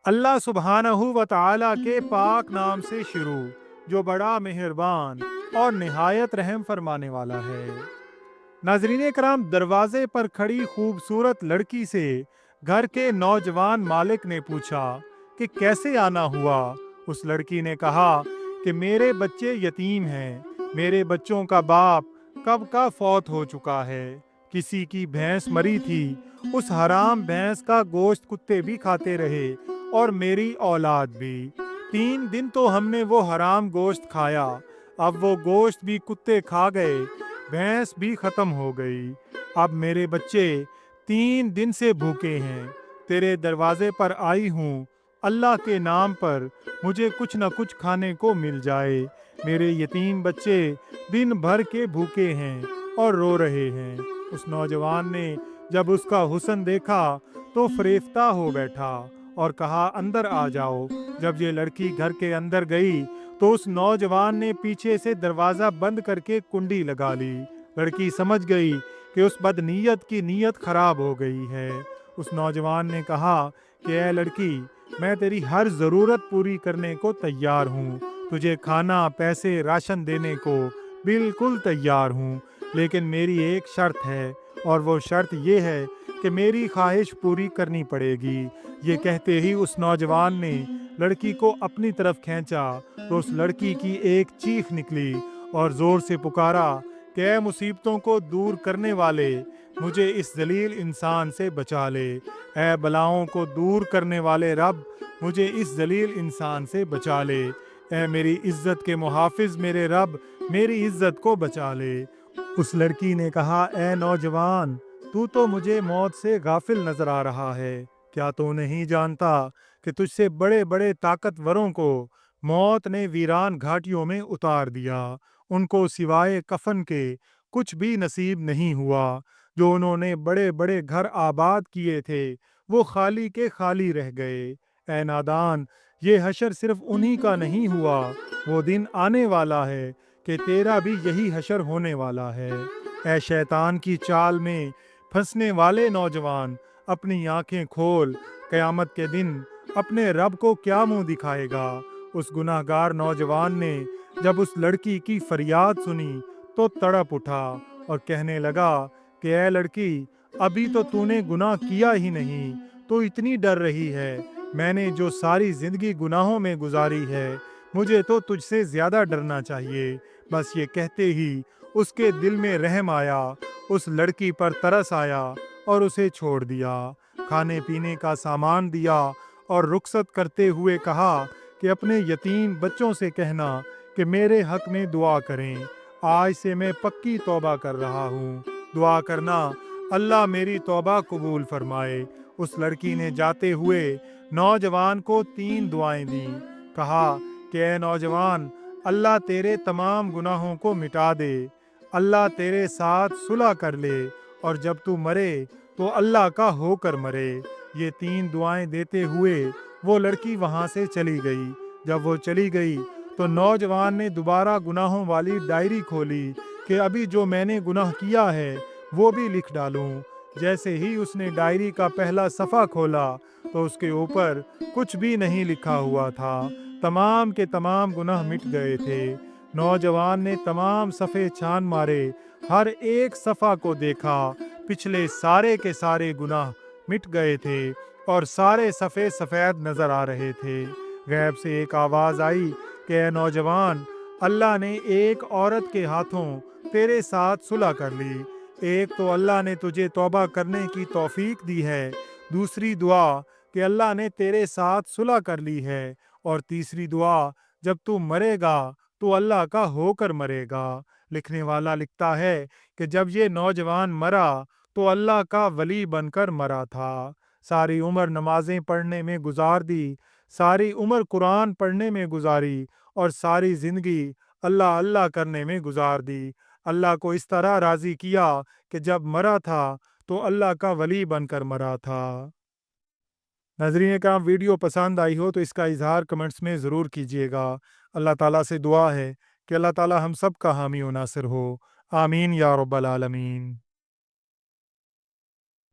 अल्लाह सुब्हानहू व तआला के पाक नाम से शुरू, जो बड़ा मेहरबान और निहायत रहम फरमाने वाला है। नाज़रीन कराम, दरवाजे पर खड़ी खूबसूरत लड़की से घर के नौजवान मालिक ने पूछा कि कैसे आना हुआ। उस लड़की ने कहा कि मेरे बच्चे यतीम हैं, मेरे बच्चों का बाप कब का फौत हो चुका है। किसी की भैंस मरी थी, उस हराम भैंस का गोश्त कुत्ते भी खाते रहे और मेरी औलाद भी। 3 दिन तो हमने वो हराम गोश्त खाया, अब वो गोश्त भी कुत्ते खा गए, भैंस भी खत्म हो गई। अब मेरे बच्चे 3 दिन से भूखे हैं। तेरे दरवाजे पर आई हूँ, अल्लाह के नाम पर मुझे कुछ न कुछ खाने को मिल जाए। मेरे यतीम बच्चे दिन भर के भूखे हैं और रो रहे हैं। उस नौजवान ने जब उसका हुस्न देखा तो फरेफ्ता हो बैठा और कहा, अंदर आ जाओ। जब ये लड़की घर के अंदर गई तो उस नौजवान ने पीछे से दरवाज़ा बंद करके कुंडी लगा ली। लड़की समझ गई कि उस बदनीयत की नीयत खराब हो गई है। उस नौजवान ने कहा कि ऐ लड़की, मैं तेरी हर ज़रूरत पूरी करने को तैयार हूँ, तुझे खाना, पैसे, राशन देने को बिल्कुल तैयार हूँ, लेकिन मेरी एक शर्त है, और वो शर्त ये है कि मेरी ख्वाहिश पूरी करनी पड़ेगी। ये कहते ही उस नौजवान ने लड़की को अपनी तरफ खींचा तो उस लड़की की एक चीख निकली और ज़ोर से पुकारा कि ऐ मुसीबतों को दूर करने वाले, मुझे इस जलील इंसान से बचा ले। ऐ बलाओं को दूर करने वाले रब, मुझे इस जलील इंसान से बचा ले। ऐ मेरी इज्जत के मुहाफिज मेरे रब, मेरी इज्जत को बचा ले। उस लड़की ने कहा, ऐ नौजवान, तू तो मुझे मौत से गाफिल नजर आ रहा है। क्या तू नहीं जानता कि तुझसे बड़े बड़े ताकतवरों को मौत ने वीरान घाटियों में उतार दिया। उनको सिवाय कफन के कुछ भी नसीब नहीं हुआ। जो उन्होंने बड़े बड़े घर आबाद किए थे, वो खाली के खाली रह गए। ऐ नादान, ये हशर सिर्फ उन्हीं का नहीं हुआ, वो दिन आने वाला है कि तेरा भी यही हशर होने वाला है। ऐ शैतान की चाल में फंसने वाले नौजवान, अपनी आंखें खोल, क़यामत के दिन अपने रब को क्या मुंह दिखाएगा। उस गुनाहगार नौजवान ने जब उस लड़की की फरियाद सुनी तो तड़प उठा और कहने लगा कि ऐ लड़की, अभी तो तूने गुनाह किया ही नहीं, तो इतनी डर रही है। मैंने जो सारी जिंदगी गुनाहों में गुजारी है, मुझे तो तुझसे ज्यादा डरना चाहिए। बस ये कहते ही उसके दिल में रहम आया, उस लड़की पर तरस आया और उसे छोड़ दिया। खाने पीने का सामान दिया और रुखसत करते हुए कहा कि अपने यतीम बच्चों से कहना कि मेरे हक में दुआ करें। आज से मैं पक्की तौबा कर रहा हूँ, दुआ करना अल्लाह मेरी तौबा कबूल फरमाए। उस लड़की ने जाते हुए नौजवान को 3 दुआएं दी। कहा कि ऐ नौजवान, अल्लाह तेरे तमाम गुनाहों को मिटा दे, अल्लाह तेरे साथ सुलह कर ले, और जब तू मरे तो अल्लाह का होकर मरे। ये 3 दुआएं देते हुए वो लड़की वहां से चली गई। जब वो चली गई तो नौजवान ने दोबारा गुनाहों वाली डायरी खोली कि अभी जो मैंने गुनाह किया है वो भी लिख डालूं। जैसे ही उसने डायरी का पहला सफ़ा खोला तो उसके ऊपर कुछ भी नहीं लिखा हुआ था। तमाम के तमाम गुनाह मिट गए थे। नौजवान ने तमाम सफ़े छान मारे, हर एक सफ़ा को देखा, पिछले सारे के सारे गुनाह मिट गए थे और सारे सफ़े सफ़ेद नज़र आ रहे थे। गैब से एक आवाज़ आई कि ऐ नौजवान, अल्लाह ने एक औरत के हाथों तेरे साथ सुलह कर ली। एक तो अल्लाह ने तुझे तौबा करने की तौफीक दी है, दूसरी दुआ कि अल्लाह ने तेरे साथ सुलह कर ली है, और तीसरी दुआ, जब तू मरेगा तो अल्लाह का होकर मरेगा। लिखने वाला लिखता है कि जब ये नौजवान मरा तो अल्लाह का वली बनकर मरा था। सारी उम्र नमाजें पढ़ने में गुजार दी, सारी उम्र कुरान पढ़ने में गुजारी और सारी जिंदगी अल्लाह अल्लाह करने में गुजार दी। अल्लाह को इस तरह राजी किया कि जब मरा था तो अल्लाह का वली बनकर मरा था। नाज़रीन का वीडियो पसंद आई हो तो इसका इजहार कमेंट्स में ज़रूर कीजिएगा। अल्लाह ताला से दुआ है कि अल्लाह ताला हम सब का हामी व नासिर हो। आमीन या रब्बल आलमीन।